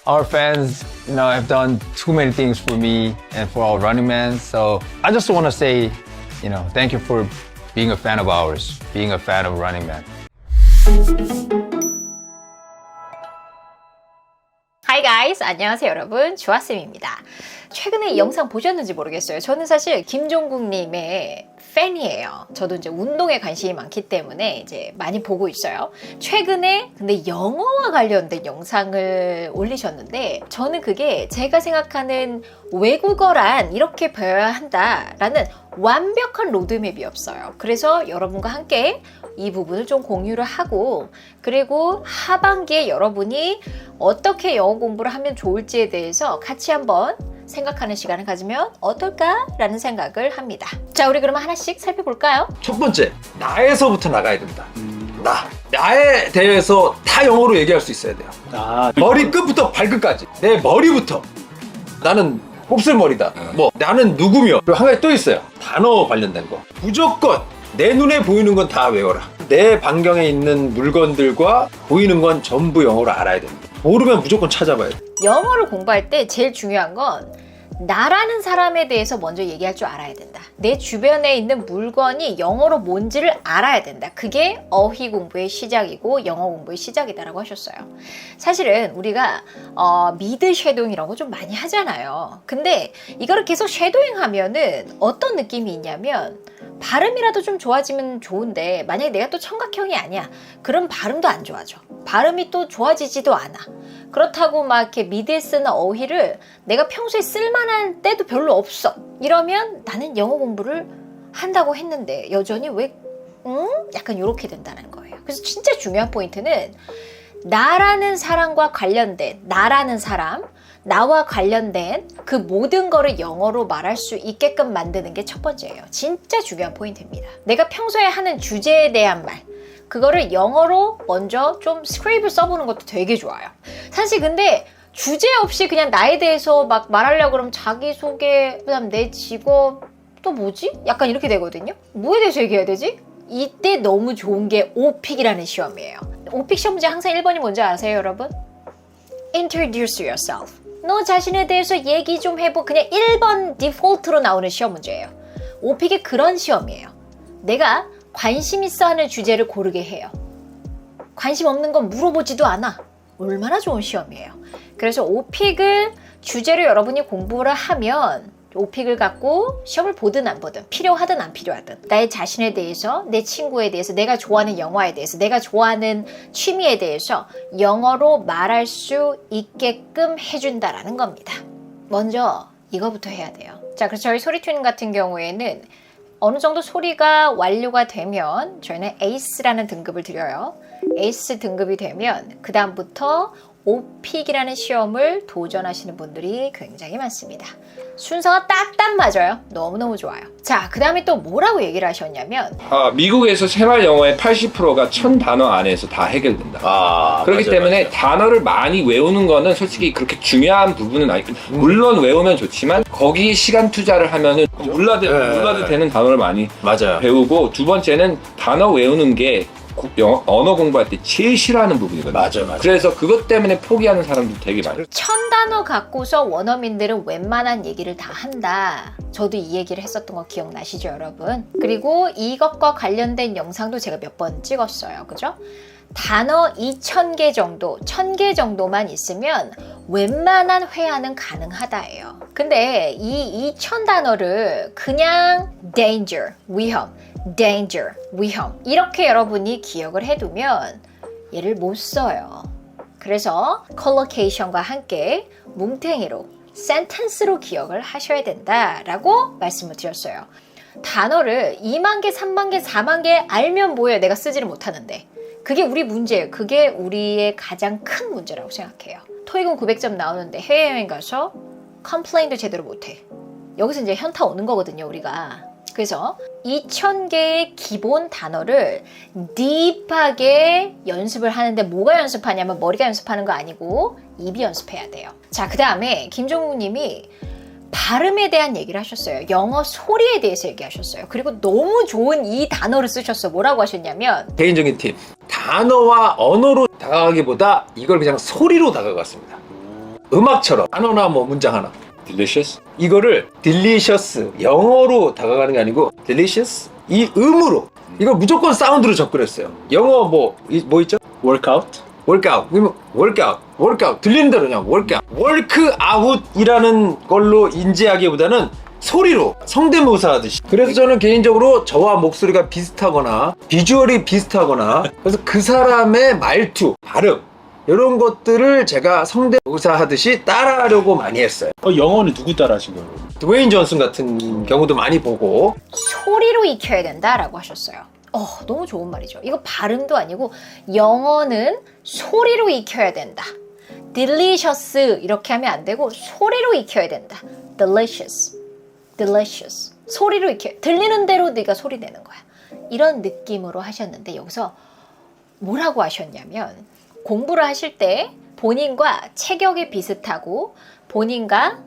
our fans, have done too many things for me and for our Running Man. So I just want to say, thank you for being a fan of ours, being a fan of Running Man. Hi guys, 안녕하세요 여러분, 주아쌤입니다. 최근에 이 영상 보셨는지 모르겠어요. 저는 사실 김종국님의 팬이에요. 저도 이제 운동에 관심이 많기 때문에 이제 많이 보고 있어요. 최근에 근데 영어와 관련된 영상을 올리셨는데 저는 그게 제가 생각하는 외국어란 이렇게 배워야 한다라는 완벽한 로드맵이 없어요. 그래서 여러분과 함께 이 부분을 좀 공유를 하고, 그리고 하반기에 여러분이 어떻게 영어 공부를 하면 좋을지에 대해서 같이 한번 생각하는 시간을 가지면 어떨까라는 생각을 합니다. 자, 우리 그러면 하나씩 살펴볼까요? 첫 번째, 나에서부터 나가야 된다. 나에 대해서 다 영어로 얘기할 수 있어야 돼요. 머리끝부터 발끝까지, 내 머리부터. 나는 곱슬머리다. 나는 누구며. 그리고 한 가지 또 있어요. 단어 관련된 거. 무조건 내 눈에 보이는 건 다 외워라. 내 반경에 있는 물건들과 보이는 건 전부 영어로 알아야 됩니다. 모르면 무조건 찾아봐야 돼. 영어를 공부할 때 제일 중요한 건 나라는 사람에 대해서 먼저 얘기할 줄 알아야 된다. 내 주변에 있는 물건이 영어로 뭔지를 알아야 된다. 그게 어휘 공부의 시작이고 영어 공부의 시작이다라고 하셨어요. 사실은 우리가 미드 쉐도잉 이런 거 좀 많이 하잖아요. 근데 이거를 계속 쉐도잉 하면은 어떤 느낌이 있냐면 발음이라도 좀 좋아지면 좋은데 만약에 내가 또 청각형이 아니야. 그럼 발음도 안 좋아져. 발음이 또 좋아지지도 않아. 그렇다고 막 이렇게 미드에 쓰는 어휘를 내가 평소에 쓸만한 때도 별로 없어. 이러면 나는 영어 공부를 한다고 했는데 여전히 왜 약간 이렇게 된다는 거예요. 그래서 진짜 중요한 포인트는 나라는 사람과 관련된, 나라는 사람, 나와 관련된 그 모든 거를 영어로 말할 수 있게끔 만드는 게 첫 번째예요. 진짜 중요한 포인트입니다. 내가 평소에 하는 주제에 대한 말, 그거를 영어로 먼저 좀 스크립을 써보는 것도 되게 좋아요. 사실 근데 주제 없이 그냥 나에 대해서 막 말하려고 그러면 자기소개, 그다음 내 직업, 또 뭐지? 약간 이렇게 되거든요. 뭐에 대해서 얘기해야 되지? 이때 너무 좋은 게 오픽이라는 시험이에요. 오픽 시험 문제 항상 1번이 뭔지 아세요, 여러분? Introduce yourself. 너 자신에 대해서 얘기 좀 해보. 그냥 1번 디폴트로 나오는 시험 문제예요. 오픽이 그런 시험이에요. 내가 관심 있어 하는 주제를 고르게 해요. 관심 없는 건 물어보지도 않아. 얼마나 좋은 시험이에요. 그래서 오픽을 주제로 여러분이 공부를 하면 오픽을 갖고 시험을 보든 안 보든, 필요하든 안 필요하든, 나의 자신에 대해서, 내 친구에 대해서, 내가 좋아하는 영화에 대해서, 내가 좋아하는 취미에 대해서 영어로 말할 수 있게끔 해준다라는 겁니다. 먼저 이거부터 해야 돼요. 자, 그래서 저희 소리튜닝 같은 경우에는 어느 정도 소리가 완료가 되면 저희는 에이스라는 등급을 드려요. 에이스 등급이 되면 그 다음부터 오픽이라는 시험을 도전하시는 분들이 굉장히 많습니다. 순서가 딱딱 맞아요. 너무너무 좋아요. 자, 그 다음에 또 뭐라고 얘기를 하셨냐면 미국에서 생활 영어의 80%가 1000단어 안에서 다 해결된다. 그렇기 맞아, 때문에 맞아. 단어를 많이 외우는 거는 솔직히 그렇게 중요한 부분은 아니고 물론 외우면 좋지만 거기에 시간 투자를 하면은 몰라도 되는 단어를 많이 맞아요. 배우고, 두 번째는 단어 외우는 게 언어 공부할 때 제일 싫어하는 부분이거든요. 맞아. 그래서 그것 때문에 포기하는 사람들 되게 많아요. 1000단어 갖고서 원어민들은 웬만한 얘기를 다 한다. 저도 이 얘기를 했었던 거 기억나시죠, 여러분? 그리고 이것과 관련된 영상도 제가 몇 번 찍었어요. 그죠? 단어 2000개 정도, 1000개 정도만 있으면 웬만한 회화는 가능하다예요. 근데 이 2000단어를 그냥 danger, 위험, danger, 위험 이렇게 여러분이 기억을 해두면 얘를 못 써요. 그래서 collocation과 함께 뭉탱이로, sentence로 기억을 하셔야 된다라고 말씀을 드렸어요. 단어를 2만 개, 3만 개, 4만 개 알면 뭐예요? 내가 쓰지를 못하는데. 그게 우리 문제예요. 그게 우리의 가장 큰 문제라고 생각해요. 토익은 900점 나오는데 해외여행 가서 컴플레인도 제대로 못해. 여기서 이제 현타 오는 거거든요, 우리가. 그래서 2000개의 기본 단어를 딥하게 연습을 하는데 뭐가 연습하냐면 머리가 연습하는 거 아니고 입이 연습해야 돼요. 자, 그 다음에 김종국 님이 발음에 대한 얘기를 하셨어요. 영어 소리에 대해서 얘기하셨어요. 그리고 너무 좋은 이 단어를 쓰셨어. 뭐라고 하셨냐면 개인적인 팁. 단어와 언어로 다가가기보다 이걸 그냥 소리로 다가갔습니다. 음악처럼 단어나 뭐 문장 하나. delicious? 이거를 delicious 영어로 다가가는 게 아니고 delicious 이 음으로 이걸 무조건 사운드로 접근했어요. 영어 뭐 있죠? workout. workout 그러면 workout 들리는 대로 그냥 workout이라는 걸로 인지하기보다는 소리로 성대모사 하듯이. 그래서 저는 개인적으로 저와 목소리가 비슷하거나 비주얼이 비슷하거나 그래서 그 사람의 말투, 발음 이런 것들을 제가 성대모사 하듯이 따라하려고 많이 했어요. 영어는 누구 따라 하신 거예요? 드웨인 존슨 같은 경우도 많이 보고. 소리로 익혀야 된다라고 하셨어요. 너무 좋은 말이죠. 이거 발음도 아니고 영어는 소리로 익혀야 된다. delicious 이렇게 하면 안 되고 소리로 익혀야 된다. delicious. 소리로 익혀. 들리는 대로 네가 소리 내는 거야. 이런 느낌으로 하셨는데 여기서 뭐라고 하셨냐면 공부를 하실 때 본인과 체격이 비슷하고 본인과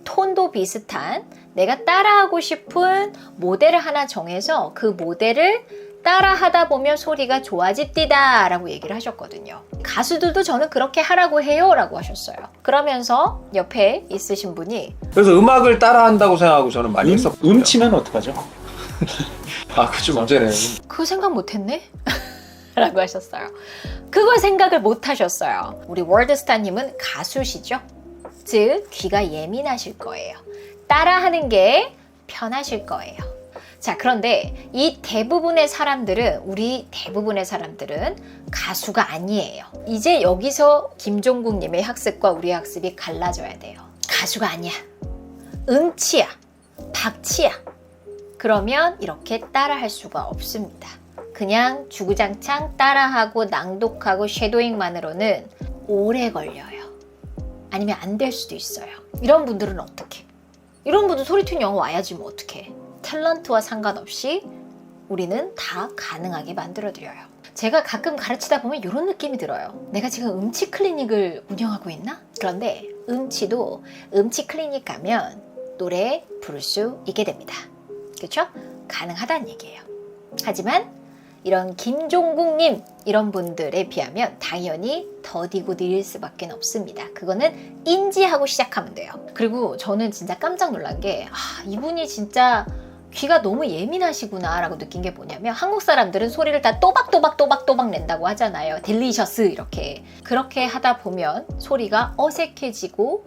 톤도 비슷한 내가 따라하고 싶은 모델을 하나 정해서 그 모델을 따라하다 보면 소리가 좋아집디다 라고 얘기를 하셨거든요. 가수들도 저는 그렇게 하라고 해요 라고 하셨어요. 그러면서 옆에 있으신 분이 그래서 음악을 따라한다고 생각하고 저는 많이 했었거든요. 음치면 어떡하죠? 아, 그거 좀 문제네. 그거 생각 못했네? 라고 하셨어요. 그걸 생각을 못 하셨어요. 우리 월드스타님은 가수시죠? 즉 귀가 예민하실 거예요. 따라하는 게 편하실 거예요. 자, 그런데 이 대부분의 사람들은 우리 대부분의 사람들은 가수가 아니에요. 이제 여기서 김종국님의 학습과 우리의 학습이 갈라져야 돼요. 가수가 아니야. 음치야. 박치야. 그러면 이렇게 따라할 수가 없습니다. 그냥 주구장창 따라하고 낭독하고 쉐도잉만으로는 오래 걸려요. 아니면 안 될 수도 있어요. 이런 분들은 어떻게? 이런 분들 소리톤 영어 와야지 뭐 어떡해. 탤런트와 상관없이 우리는 다 가능하게 만들어드려요. 제가 가끔 가르치다 보면 이런 느낌이 들어요. 내가 지금 음치 클리닉을 운영하고 있나? 그런데 음치도 음치 클리닉 가면 노래 부를 수 있게 됩니다. 그렇죠? 가능하다는 얘기예요. 하지만 이런 김종국님 이런 분들에 비하면 당연히 더디고 느릴 수밖에 없습니다. 그거는 인지하고 시작하면 돼요. 그리고 저는 진짜 깜짝 놀란 게 이분이 진짜 귀가 너무 예민하시구나 라고 느낀 게 뭐냐면 한국 사람들은 소리를 다 또박또박 낸다고 하잖아요. 딜리셔스 이렇게. 그렇게 하다 보면 소리가 어색해지고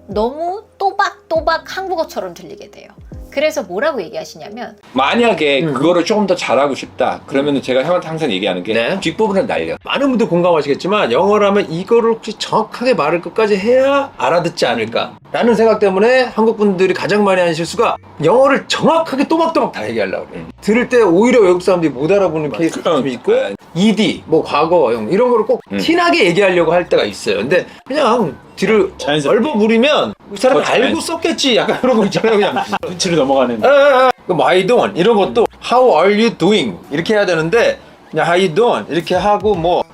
너무 또박또박 한국어처럼 들리게 돼요. 그래서 뭐라고 얘기하시냐면 만약에 그거를 조금 더 잘하고 싶다 그러면은 제가 형한테 항상 얘기하는 게 네. 뒷부분을 날려. 많은 분들 공감하시겠지만 영어라면 이거를 혹시 정확하게 말을 끝까지 해야 알아듣지 않을까 라는 생각 때문에 한국 분들이 가장 많이 하는 실수가 영어를 정확하게 또박또박 다 얘기하려고 그래요. 들을 때 오히려 외국 사람들이 못 알아보는 케이스가 좀 있고 ED, 뭐 과거형 이런 거를 꼭 티나게 얘기하려고 할 때가 있어요. 근데 그냥 뒤를 자연스럽게. 얼버무리면 이 사람이 더 알고 썼겠지 약간 이런 거 있잖아요. 그냥 눈치를 넘어가는. 그럼 I don't 이런 것도 How are you doing 이렇게 해야 되는데 그냥 How you doing 이렇게 하고 뭐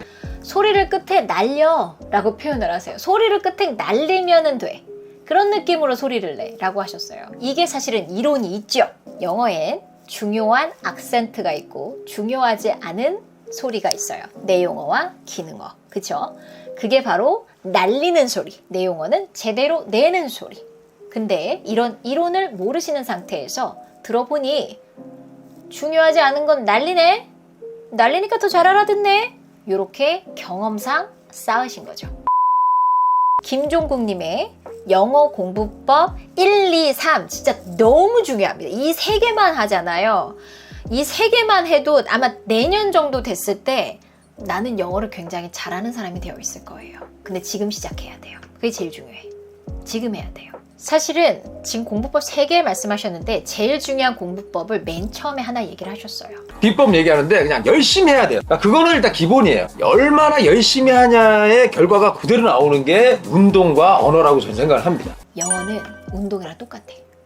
소리를 끝에 날려 라고 표현을 하세요. 소리를 끝에 날리면 돼. 그런 느낌으로 소리를 내 라고 하셨어요. 이게 사실은 이론이 있죠. 영어엔 중요한 악센트가 있고 중요하지 않은 소리가 있어요. 내용어와 기능어. 그쵸? 그게 바로 날리는 소리. 내용어는 제대로 내는 소리. 근데 이런 이론을 모르시는 상태에서 들어보니 중요하지 않은 건 날리네? 날리니까 더 잘 알아듣네? 이렇게 경험상 쌓으신 거죠. 김종국님의 영어 공부법 1, 2, 3 진짜 너무 중요합니다. 이 세 개만 하잖아요. 이 세 개만 해도 아마 내년 정도 됐을 때 나는 영어를 굉장히 잘하는 사람이 되어 있을 거예요. 근데 지금 시작해야 돼요. 그게 제일 중요해. 지금 해야 돼요. 사실은 지금 공부법 3개 말씀하셨는데 제일 중요한 공부법을 맨 처음에 하나 얘기를 하셨어요. 비법 얘기하는데 그냥 열심히 해야 돼요. 그러니까 그거는 일단 기본이에요. 얼마나 열심히 하냐의 결과가 그대로 나오는 게 운동과 언어라고 저는 생각을 합니다. 영어는 운동이랑 똑같아.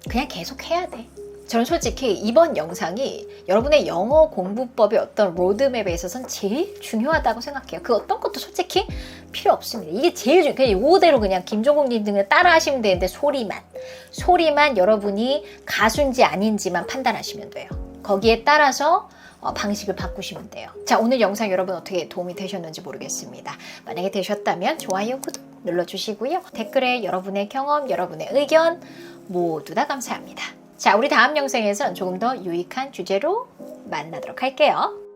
그냥 계속 해야 돼. 저는 솔직히 이번 영상이 여러분의 영어 공부법의 어떤 로드맵에 있어서는 제일 중요하다고 생각해요. 그 어떤 것도 솔직히 필요 없습니다. 이게 제일 중요해요. 그냥 이거대로 그냥 김종국님 등을 따라 하시면 되는데 소리만 여러분이 가수인지 아닌지만 판단하시면 돼요. 거기에 따라서 방식을 바꾸시면 돼요. 자, 오늘 영상 여러분 어떻게 도움이 되셨는지 모르겠습니다. 만약에 되셨다면 좋아요, 구독 눌러주시고요. 댓글에 여러분의 경험, 여러분의 의견 모두 다 감사합니다. 자, 우리 다음 영상에선 조금 더 유익한 주제로 만나도록 할게요.